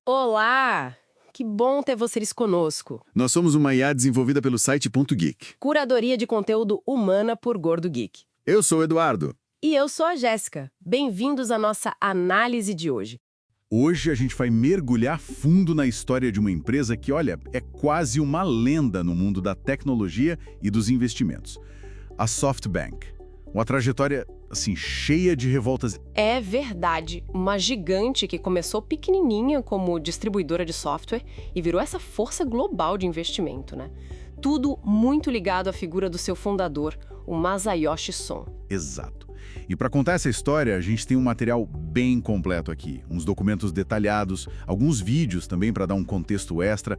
Olá! Que bom ter vocês conosco. Nós somos uma IA desenvolvida pelo site Ponto Geek. Curadoria de conteúdo humana por Gordo Geek. Eu sou o Eduardo. E eu sou a Jéssica. Bem-vindos à nossa análise de hoje. Hoje a gente vai mergulhar fundo na história de uma empresa que, olha, é quase uma lenda no mundo da tecnologia e dos investimentos. A SoftBank. Uma trajetória, assim, cheia de revoltas. É verdade, uma gigante que começou pequenininha como distribuidora de software e virou essa força global de investimento, né? Tudo muito ligado à figura do seu fundador, o Masayoshi Son. Exato. E para contar essa história, a gente tem um material bem completo aqui. Uns documentos detalhados, alguns vídeos também para dar um contexto extra.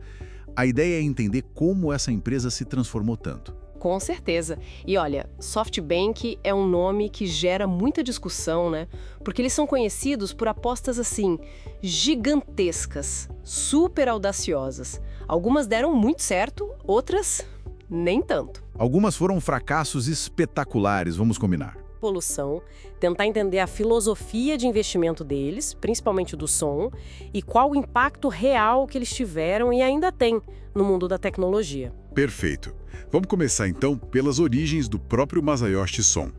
A ideia é entender como essa empresa se transformou tanto. Com certeza. E olha, SoftBank é um nome que gera muita discussão, né? Porque eles são conhecidos por apostas assim, gigantescas, super audaciosas. Algumas deram muito certo, outras nem tanto. Algumas foram fracassos espetaculares, vamos combinar. Poluição, tentar entender a filosofia de investimento deles, principalmente do som, e qual o impacto real que eles tiveram e ainda têm no mundo da tecnologia. Perfeito. Vamos começar então pelas origens do próprio Masayoshi Son.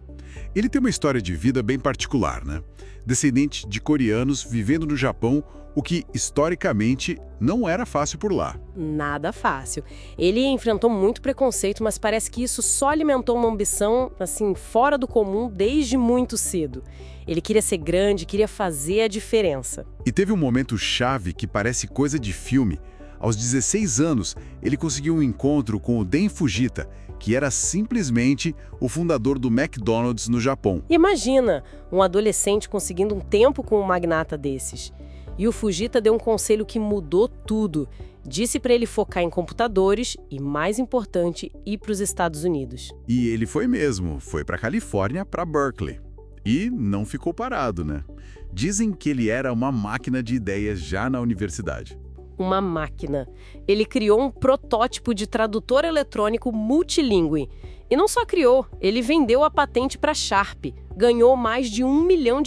Ele tem uma história de vida bem particular, né? Descendente de coreanos vivendo no Japão, o que historicamente não era fácil por lá. Nada fácil. Ele enfrentou muito preconceito, mas parece que isso só alimentou uma ambição, assim, fora do comum desde muito cedo. Ele queria ser grande, queria fazer a diferença. E teve um momento chave que parece coisa de filme. Aos 16 anos, ele conseguiu um encontro com o Den Fujita, que era simplesmente o fundador do McDonald's no Japão. Imagina, um adolescente conseguindo um tempo com um magnata desses. E o Fujita deu um conselho que mudou tudo. Disse para ele focar em computadores e, mais importante, ir para os Estados Unidos. E ele foi mesmo, foi para Califórnia, para Berkeley. E não ficou parado, né? Dizem que ele era uma máquina de ideias já na universidade. Uma máquina. Ele criou um protótipo de tradutor eletrônico multilingüe. E não só criou, ele vendeu a patente para Sharp. Ganhou mais de $1 milhão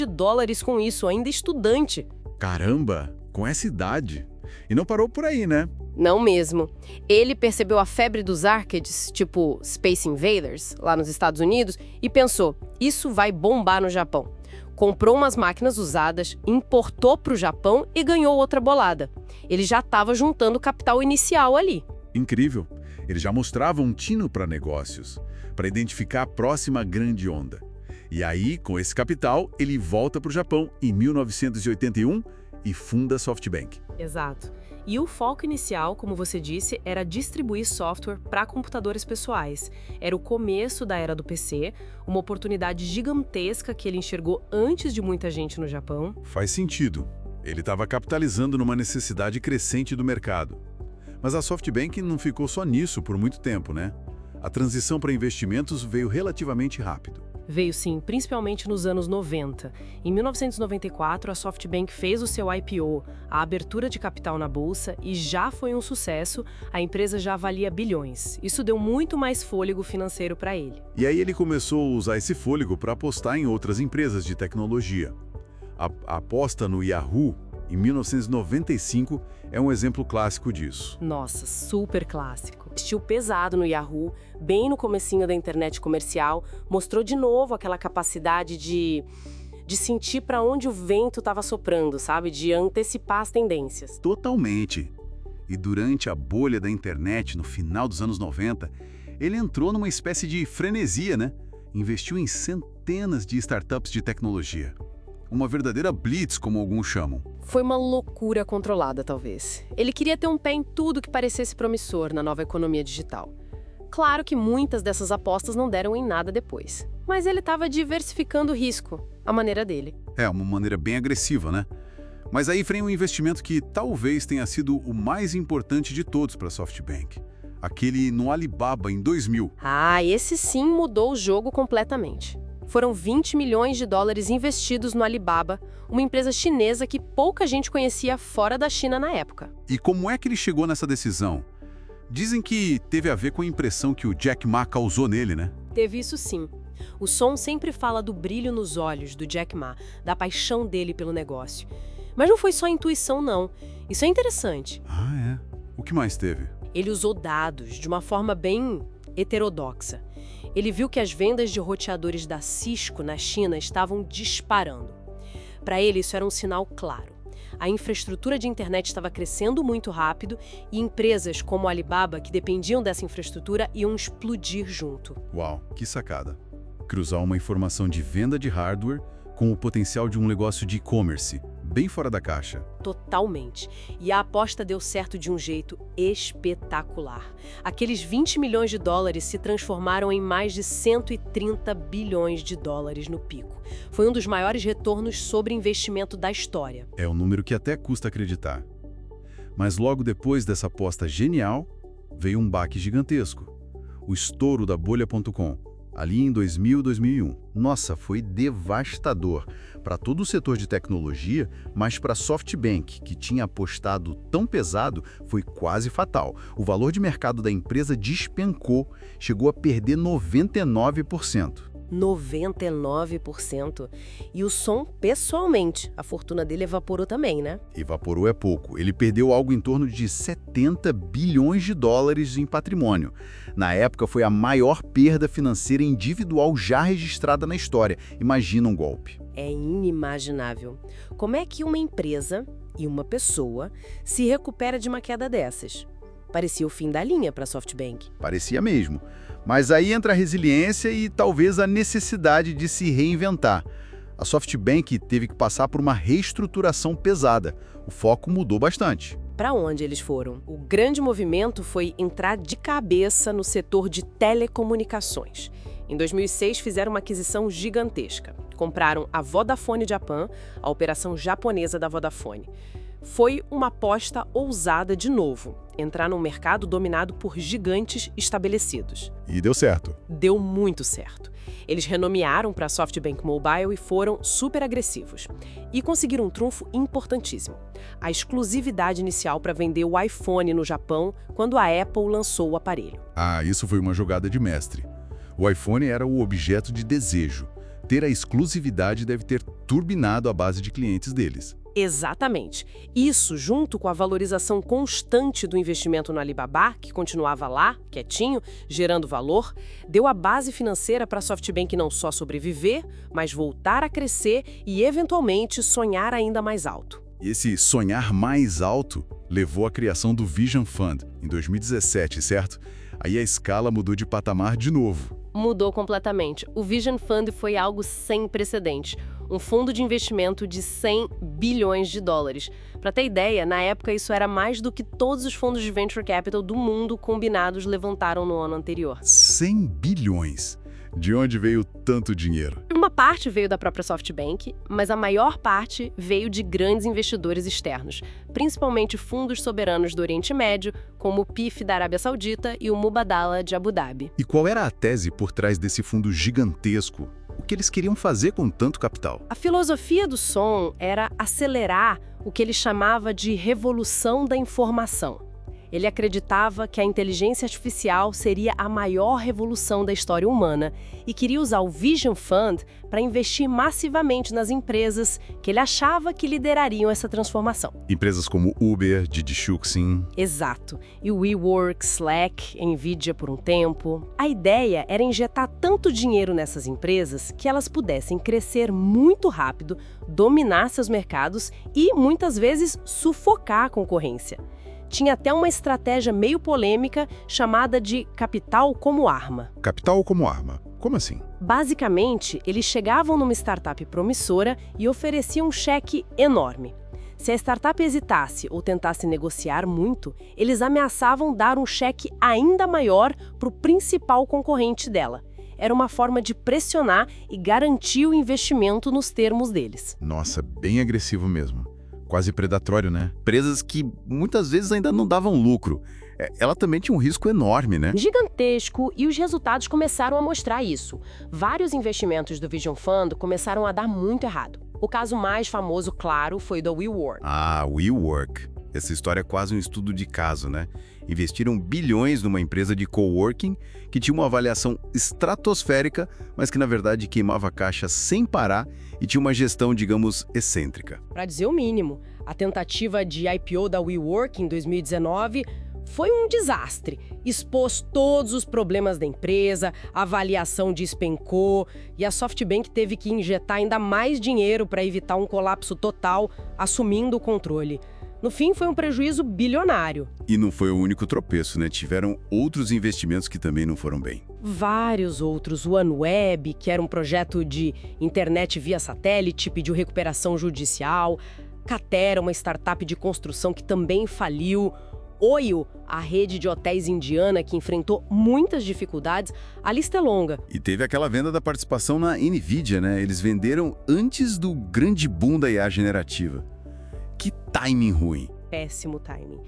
com isso, ainda estudante. Caramba, com essa idade. E não parou por aí, né? Não mesmo. Ele percebeu a febre dos arcades, tipo Space Invaders, lá nos Estados Unidos, e pensou, isso vai bombar no Japão. Comprou umas máquinas usadas, importou para o Japão e ganhou outra bolada. Ele já estava juntando capital inicial ali. Incrível. Ele já mostrava um tino para negócios, para identificar a próxima grande onda. E aí, com esse capital, ele volta para o Japão em 1981 e funda a SoftBank. Exato. E o foco inicial, como você disse, era distribuir software para computadores pessoais. Era o começo da era do PC, uma oportunidade gigantesca que ele enxergou antes de muita gente no Japão. Faz sentido. Ele estava capitalizando numa necessidade crescente do mercado. Mas a SoftBank não ficou só nisso por muito tempo, né? A transição para investimentos veio relativamente rápido. Veio sim, principalmente nos anos 90. Em 1994, a SoftBank fez o seu IPO, a abertura de capital na bolsa, e já foi um sucesso, a empresa já valia bilhões. Isso deu muito mais fôlego financeiro para ele. E aí ele começou a usar esse fôlego para apostar em outras empresas de tecnologia. A aposta no Yahoo, em 1995, é um exemplo clássico disso. Nossa, super clássico. Investiu pesado no Yahoo, bem no comecinho da internet comercial, mostrou de novo aquela capacidade de sentir para onde o vento estava soprando, sabe? De antecipar as tendências. Totalmente. E durante a bolha da internet, no final dos anos 90, ele entrou numa espécie de frenesia, né? Investiu em centenas de startups de tecnologia. Uma verdadeira blitz, como alguns chamam. Foi uma loucura controlada, talvez. Ele queria ter um pé em tudo que parecesse promissor na nova economia digital. Claro que muitas dessas apostas não deram em nada depois. Mas ele estava diversificando o risco, à maneira dele. É, uma maneira bem agressiva, né? Mas aí vem um investimento que talvez tenha sido o mais importante de todos para a SoftBank. Aquele no Alibaba, em 2000. Ah, esse sim mudou o jogo completamente. Foram $20 milhões investidos no Alibaba, uma empresa chinesa que pouca gente conhecia fora da China na época. E como é que ele chegou nessa decisão? Dizem que teve a ver com a impressão que o Jack Ma causou nele, né? Teve isso sim. O Son sempre fala do brilho nos olhos do Jack Ma, da paixão dele pelo negócio. Mas não foi só intuição, não. Isso é interessante. Ah, é? O que mais teve? Ele usou dados de uma forma bem heterodoxa. Ele viu que as vendas de roteadores da Cisco na China estavam disparando. Para ele, isso era um sinal claro. A infraestrutura de internet estava crescendo muito rápido e empresas como a Alibaba, que dependiam dessa infraestrutura, iam explodir junto. Uau, que sacada. Cruzar uma informação de venda de hardware com o potencial de um negócio de e-commerce, bem fora da caixa. Totalmente. E a aposta deu certo de um jeito espetacular. Aqueles 20 milhões de dólares se transformaram em mais de 130 bilhões de dólares no pico. Foi um dos maiores retornos sobre investimento da história. É um número que até custa acreditar. Mas logo depois dessa aposta genial, veio um baque gigantesco. O estouro da bolha.com, ali em 2000, 2001. Nossa, foi devastador para todo o setor de tecnologia, mas para a SoftBank, que tinha apostado tão pesado, foi quase fatal. O valor de mercado da empresa despencou, chegou a perder 99%. 99%. E o Son, pessoalmente, a fortuna dele evaporou também, né? Evaporou é pouco. Ele perdeu algo em torno de 70 bilhões de dólares em patrimônio. Na época, foi a maior perda financeira individual já registrada na história. Imagina um golpe. É inimaginável. Como é que uma empresa e uma pessoa se recupera de uma queda dessas? Parecia o fim da linha para a SoftBank. Parecia mesmo. Mas aí entra a resiliência e talvez a necessidade de se reinventar. A SoftBank teve que passar por uma reestruturação pesada. O foco mudou bastante. Para onde eles foram? O grande movimento foi entrar de cabeça no setor de telecomunicações. Em 2006, fizeram uma aquisição gigantesca. Compraram a Vodafone Japan, a operação japonesa da Vodafone. Foi uma aposta ousada de novo, entrar num mercado dominado por gigantes estabelecidos. E deu certo. Deu muito certo. Eles renomearam para SoftBank Mobile e foram super agressivos. E conseguiram um trunfo importantíssimo: a exclusividade inicial para vender o iPhone no Japão quando a Apple lançou o aparelho. Ah, isso foi uma jogada de mestre. O iPhone era o objeto de desejo. Ter a exclusividade deve ter turbinado a base de clientes deles. Exatamente. Isso, junto com a valorização constante do investimento no Alibaba, que continuava lá, quietinho, gerando valor, deu a base financeira para a SoftBank não só sobreviver, mas voltar a crescer e, eventualmente, sonhar ainda mais alto. E esse sonhar mais alto levou à criação do Vision Fund, em 2017, certo? Aí a escala mudou de patamar de novo. Mudou completamente. O Vision Fund foi algo sem precedentes. Um fundo de investimento de 100 bilhões de dólares. Para ter ideia, na época isso era mais do que todos os fundos de venture capital do mundo combinados levantaram no ano anterior. 100 bilhões? De onde veio tanto dinheiro? Uma parte veio da própria SoftBank, mas a maior parte veio de grandes investidores externos, principalmente fundos soberanos do Oriente Médio, como o PIF da Arábia Saudita e o Mubadala de Abu Dhabi. E qual era a tese por trás desse fundo gigantesco? O que eles queriam fazer com tanto capital? A filosofia do Son era acelerar o que ele chamava de revolução da informação. Ele acreditava que a inteligência artificial seria a maior revolução da história humana e queria usar o Vision Fund para investir massivamente nas empresas que ele achava que liderariam essa transformação. Empresas como Uber, Didi Chuxing. Exato. E o WeWork, Slack, Nvidia por um tempo. A ideia era injetar tanto dinheiro nessas empresas que elas pudessem crescer muito rápido, dominar seus mercados e, muitas vezes, sufocar a concorrência. Tinha até uma estratégia meio polêmica chamada de capital como arma. Capital como arma? Como assim? Basicamente, eles chegavam numa startup promissora e ofereciam um cheque enorme. Se a startup hesitasse ou tentasse negociar muito, eles ameaçavam dar um cheque ainda maior para o principal concorrente dela. Era uma forma de pressionar e garantir o investimento nos termos deles. Nossa, bem agressivo mesmo. Quase predatório, né? Empresas que muitas vezes ainda não davam lucro. Ela também tinha um risco enorme, né? Gigantesco, e os resultados começaram a mostrar isso. Vários investimentos do Vision Fund começaram a dar muito errado. O caso mais famoso, claro, foi o da WeWork. Ah, WeWork. Essa história é quase um estudo de caso, né? Investiram bilhões numa empresa de coworking que tinha uma avaliação estratosférica, mas que na verdade queimava caixa sem parar e tinha uma gestão, digamos, excêntrica. Para dizer o mínimo, a tentativa de IPO da WeWork em 2019 foi um desastre. Expôs todos os problemas da empresa, a avaliação despencou e a SoftBank teve que injetar ainda mais dinheiro para evitar um colapso total, assumindo o controle. No fim, foi um prejuízo bilionário. E não foi o único tropeço, né? Tiveram outros investimentos que também não foram bem. Vários outros. O OneWeb, que era um projeto de internet via satélite, pediu recuperação judicial. Catera, uma startup de construção que também faliu. Oio, a rede de hotéis indiana que enfrentou muitas dificuldades. A lista é longa. E teve aquela venda da participação na NVIDIA, né? Eles venderam antes do grande boom da IA generativa. Que timing ruim. Péssimo timing.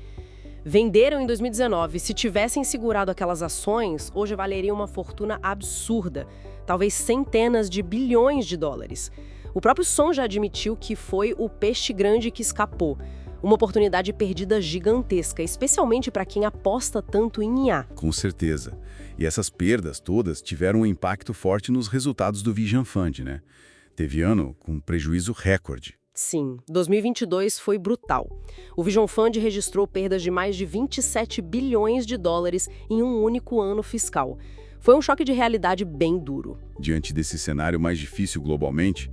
Venderam em 2019. Se tivessem segurado aquelas ações, hoje valeria uma fortuna absurda. Talvez centenas de bilhões de dólares. O próprio Son já admitiu que foi o peixe grande que escapou. Uma oportunidade perdida gigantesca, especialmente para quem aposta tanto em IA. Com certeza. E essas perdas todas tiveram um impacto forte nos resultados do Vision Fund, né? Teve ano com prejuízo recorde. Sim, 2022 foi brutal. O Vision Fund registrou perdas de mais de 27 bilhões de dólares em um único ano fiscal. Foi um choque de realidade bem duro. Diante desse cenário mais difícil globalmente,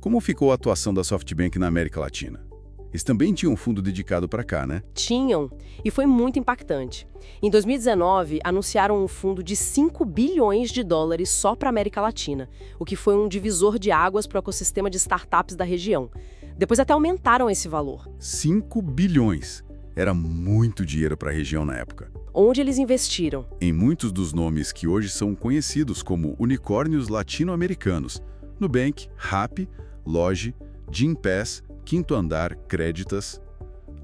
como ficou a atuação da SoftBank na América Latina? Eles também tinham um fundo dedicado para cá, né? Tinham, e foi muito impactante. Em 2019, anunciaram um fundo de 5 bilhões de dólares só para a América Latina, o que foi um divisor de águas para o ecossistema de startups da região. Depois até aumentaram esse valor. 5 bilhões. Era muito dinheiro para a região na época. Onde eles investiram? Em muitos dos nomes que hoje são conhecidos como unicórnios latino-americanos. Nubank, Rappi, Logi, Gympass, Quinto Andar, Creditas.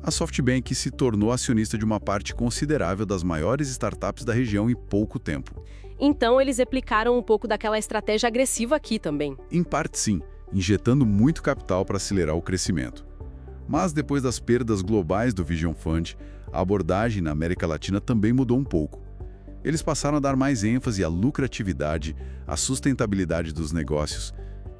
A SoftBank se tornou acionista de uma parte considerável das maiores startups da região em pouco tempo. Então, eles replicaram um pouco daquela estratégia agressiva aqui também. Em parte, sim, injetando muito capital para acelerar o crescimento. Mas depois das perdas globais do Vision Fund, a abordagem na América Latina também mudou um pouco. Eles passaram a dar mais ênfase à lucratividade, à sustentabilidade dos negócios,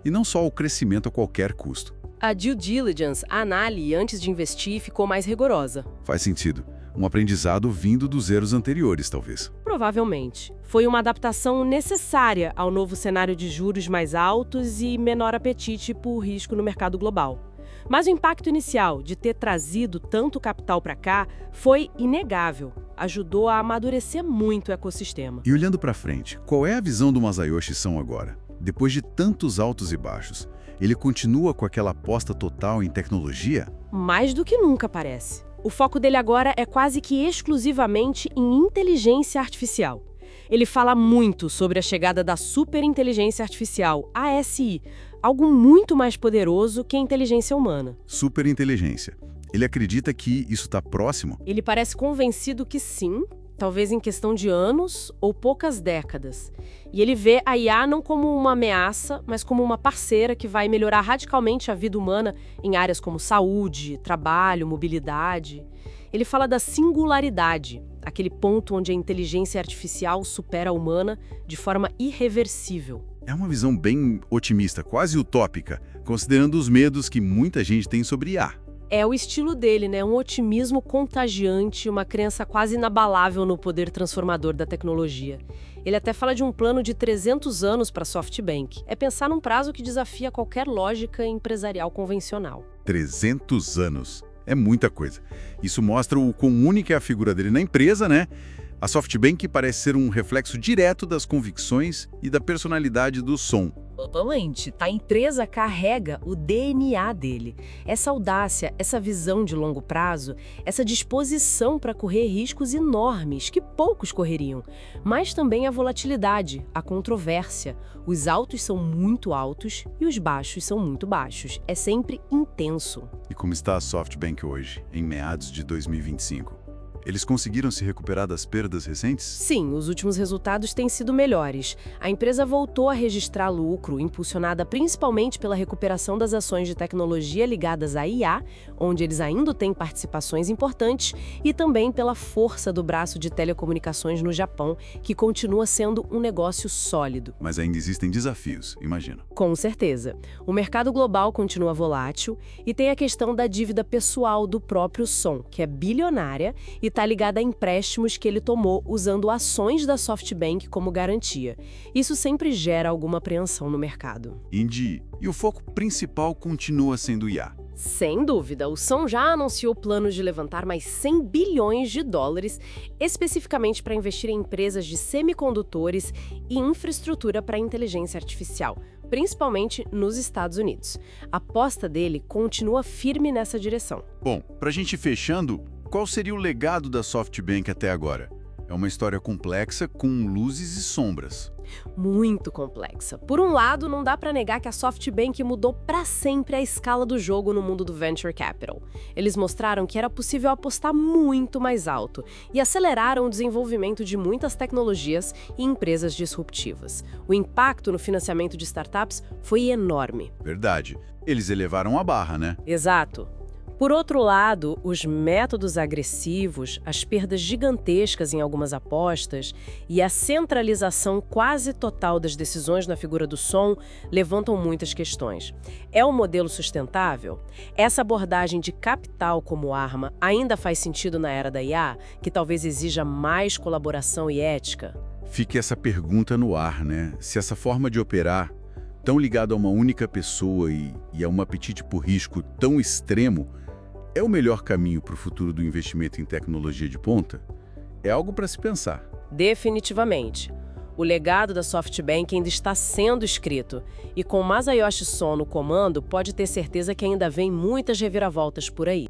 e não só ao crescimento a qualquer custo. A due diligence, a análise antes de investir, ficou mais rigorosa. Faz sentido. Um aprendizado vindo dos erros anteriores, talvez. Provavelmente. Foi uma adaptação necessária ao novo cenário de juros mais altos e menor apetite por risco no mercado global. Mas o impacto inicial de ter trazido tanto capital para cá foi inegável. Ajudou a amadurecer muito o ecossistema. E olhando para frente, qual é a visão do Masayoshi Son agora? Depois de tantos altos e baixos, ele continua com aquela aposta total em tecnologia? Mais do que nunca, parece. O foco dele agora é quase que exclusivamente em inteligência artificial. Ele fala muito sobre a chegada da superinteligência artificial, ASI, algo muito mais poderoso que a inteligência humana. Superinteligência. Ele acredita que isso está próximo? Ele parece convencido que sim, talvez em questão de anos ou poucas décadas. E ele vê a IA não como uma ameaça, mas como uma parceira que vai melhorar radicalmente a vida humana em áreas como saúde, trabalho, mobilidade. Ele fala da singularidade, aquele ponto onde a inteligência artificial supera a humana de forma irreversível. É uma visão bem otimista, quase utópica, considerando os medos que muita gente tem sobre IA. É o estilo dele, né? Um otimismo contagiante, uma crença quase inabalável no poder transformador da tecnologia. Ele até fala de um plano de 300 anos para a SoftBank. É pensar num prazo que desafia qualquer lógica empresarial convencional. 300 anos. É muita coisa. Isso mostra o quão única é a figura dele na empresa, né? A SoftBank parece ser um reflexo direto das convicções e da personalidade do Son. Totalmente. A empresa carrega o DNA dele. Essa audácia, essa visão de longo prazo, essa disposição para correr riscos enormes que poucos correriam. Mas também a volatilidade, a controvérsia. Os altos são muito altos e os baixos são muito baixos. É sempre intenso. E como está a SoftBank hoje, em meados de 2025? Eles conseguiram se recuperar das perdas recentes? Sim, os últimos resultados têm sido melhores. A empresa voltou a registrar lucro, impulsionada principalmente pela recuperação das ações de tecnologia ligadas à IA, onde eles ainda têm participações importantes, e também pela força do braço de telecomunicações no Japão, que continua sendo um negócio sólido. Mas ainda existem desafios, imagino. Com certeza. O mercado global continua volátil e tem a questão da dívida pessoal do próprio Son, que é bilionária e está ligada a empréstimos que ele tomou usando ações da SoftBank como garantia. Isso sempre gera alguma apreensão no mercado. Indy, e o foco principal continua sendo o IA. Sem dúvida, o Son já anunciou planos de levantar mais 100 bilhões de dólares, especificamente para investir em empresas de semicondutores e infraestrutura para inteligência artificial, principalmente nos Estados Unidos. A aposta dele continua firme nessa direção. Bom, para a gente ir fechando, qual seria o legado da SoftBank até agora? É uma história complexa com luzes e sombras. Muito complexa. Por um lado, não dá para negar que a SoftBank mudou para sempre a escala do jogo no mundo do venture capital. Eles mostraram que era possível apostar muito mais alto e aceleraram o desenvolvimento de muitas tecnologias e empresas disruptivas. O impacto no financiamento de startups foi enorme. Verdade. Eles elevaram a barra, né? Exato. Por outro lado, os métodos agressivos, as perdas gigantescas em algumas apostas e a centralização quase total das decisões na figura do Son levantam muitas questões. É um modelo sustentável? Essa abordagem de capital como arma ainda faz sentido na era da IA, que talvez exija mais colaboração e ética? Fica essa pergunta no ar, né? Se essa forma de operar, tão ligada a uma única pessoa e a um apetite por risco tão extremo, é o melhor caminho para o futuro do investimento em tecnologia de ponta? É algo para se pensar. Definitivamente. O legado da SoftBank ainda está sendo escrito, e com Masayoshi Son no comando, pode ter certeza que ainda vem muitas reviravoltas por aí.